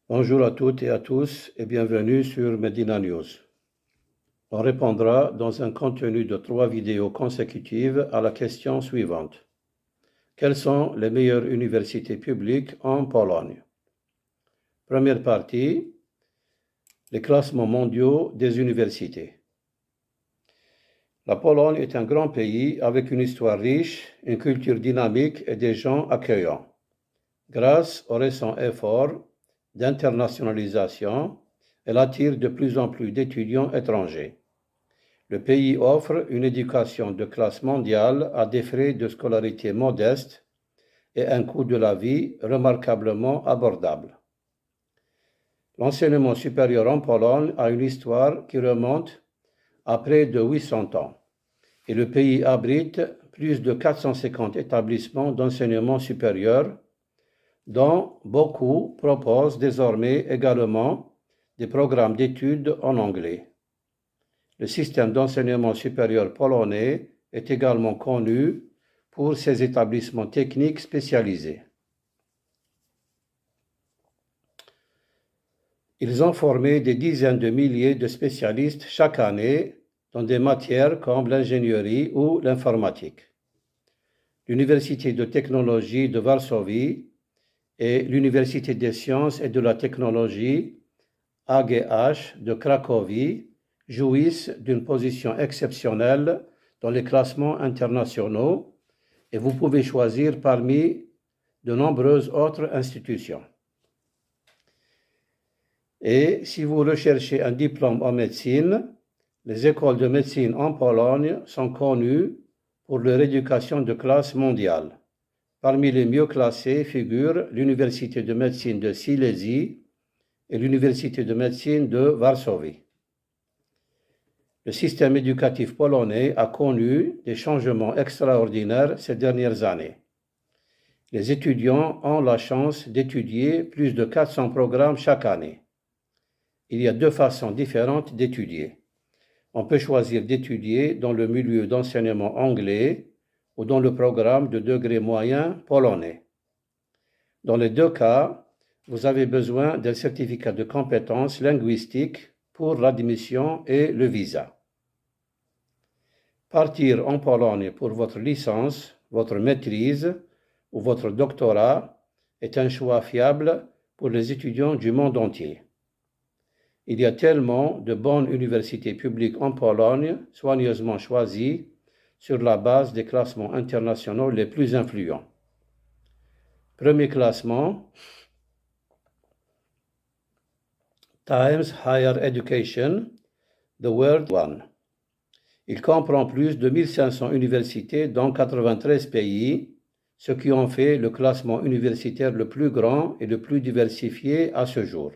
Bonjour à toutes et à tous et bienvenue sur Medina News. On répondra dans un contenu de 3 vidéos consécutives à la question suivante. Quelles sont les meilleures universités publiques en Pologne? Première partie, les classements mondiaux des universités. La Pologne est un grand pays avec une histoire riche, une culture dynamique et des gens accueillants. Grâce aux récents efforts d'internationalisation, elle attire de plus en plus d'étudiants étrangers. Le pays offre une éducation de classe mondiale à des frais de scolarité modestes et un coût de la vie remarquablement abordable. L'enseignement supérieur en Pologne a une histoire qui remonte à près de 800 ans et le pays abrite plus de 450 établissements d'enseignement supérieur dont beaucoup proposent désormais également des programmes d'études en anglais. Le système d'enseignement supérieur polonais est également connu pour ses établissements techniques spécialisés. Ils ont formé des dizaines de milliers de spécialistes chaque année dans des matières comme l'ingénierie ou l'informatique. L'Université de technologie de Varsovie et l'Université des sciences et de la technologie AGH de Cracovie jouissent d'une position exceptionnelle dans les classements internationaux et vous pouvez choisir parmi de nombreuses autres institutions. Et si vous recherchez un diplôme en médecine, les écoles de médecine en Pologne sont connues pour leur éducation de classe mondiale. Parmi les mieux classés figurent l'Université de médecine de Silésie et l'Université de médecine de Varsovie. Le système éducatif polonais a connu des changements extraordinaires ces dernières années. Les étudiants ont la chance d'étudier plus de 400 programmes chaque année. Il y a 2 façons différentes d'étudier. On peut choisir d'étudier dans le milieu d'enseignement anglais ou dans le programme de degré moyen polonais. Dans les 2 cas, vous avez besoin d'un certificat de compétences linguistiques pour l'admission et le visa. Partir en Pologne pour votre licence, votre maîtrise ou votre doctorat est un choix fiable pour les étudiants du monde entier. Il y a tellement de bonnes universités publiques en Pologne, soigneusement choisies sur la base des classements internationaux les plus influents. Premier classement, Times Higher Education, The World One. Il comprend plus de 1500 universités dans 93 pays, ce qui en fait le classement universitaire le plus grand et le plus diversifié à ce jour.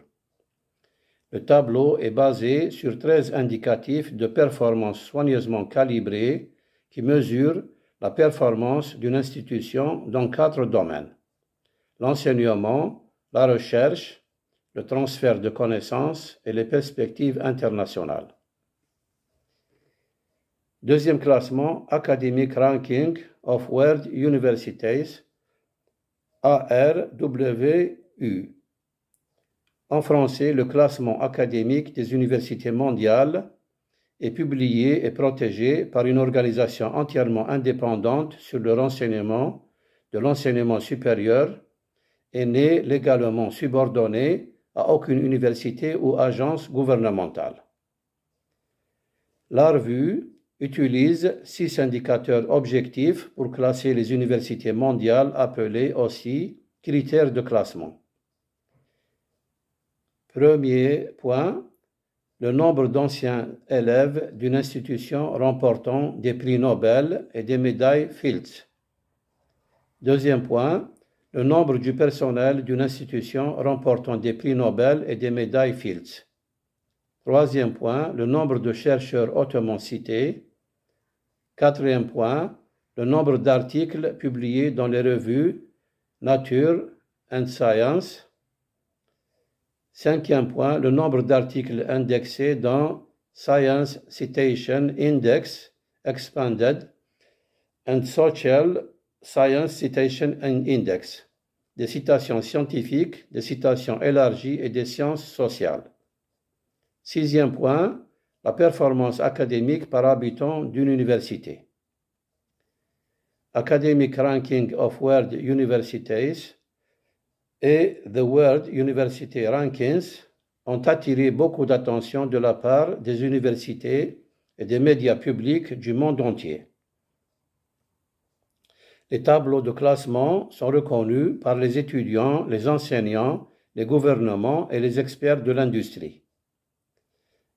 Le tableau est basé sur 13 indicatifs de performance soigneusement calibrés qui mesurent la performance d'une institution dans 4 domaines: l'enseignement, la recherche, le transfert de connaissances et les perspectives internationales. Deuxième classement, Academic Ranking of World Universities, ARWU. En français, le classement académique des universités mondiales est publié et protégé par une organisation entièrement indépendante sur le renseignement de l'enseignement supérieur et n'est légalement subordonné à aucune université ou agence gouvernementale. La revue utilise 6 indicateurs objectifs pour classer les universités mondiales appelés aussi critères de classement. Premier point, le nombre d'anciens élèves d'une institution remportant des prix Nobel et des médailles Fields. Deuxième point, le nombre du personnel d'une institution remportant des prix Nobel et des médailles Fields. Troisième point, le nombre de chercheurs hautement cités. Quatrième point, le nombre d'articles publiés dans les revues Nature and Science. Cinquième point, le nombre d'articles indexés dans Science Citation Index Expanded and Social Science Citation Index, des citations scientifiques, des citations élargies et des sciences sociales. 6e point, la performance académique par habitant d'une université. Academic Ranking of World Universities et The World University Rankings ont attiré beaucoup d'attention de la part des universités et des médias publics du monde entier. Les tableaux de classement sont reconnus par les étudiants, les enseignants, les gouvernements et les experts de l'industrie.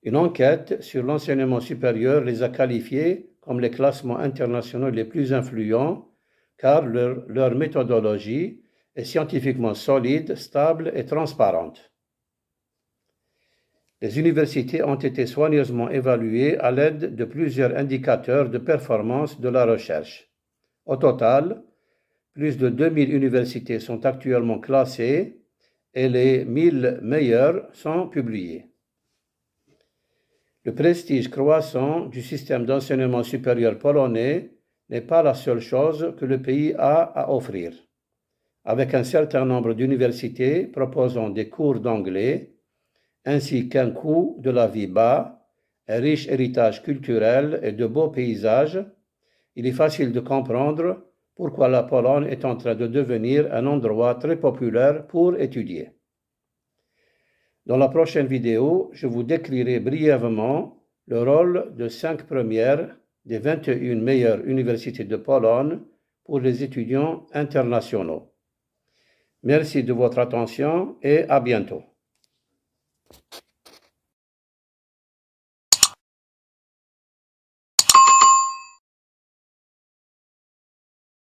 Une enquête sur l'enseignement supérieur les a qualifiés comme les classements internationaux les plus influents car leur méthodologie est scientifiquement solide, stable et transparente. Les universités ont été soigneusement évaluées à l'aide de plusieurs indicateurs de performance de la recherche. Au total, plus de 2000 universités sont actuellement classées et les 1000 meilleures sont publiées. Le prestige croissant du système d'enseignement supérieur polonais n'est pas la seule chose que le pays a à offrir. Avec un certain nombre d'universités proposant des cours d'anglais, ainsi qu'un coût de la vie bas, un riche héritage culturel et de beaux paysages, il est facile de comprendre pourquoi la Pologne est en train de devenir un endroit très populaire pour étudier. Dans la prochaine vidéo, je vous décrirai brièvement le rôle de 5 premières des 21 meilleures universités de Pologne pour les étudiants internationaux. Merci de votre attention et à bientôt.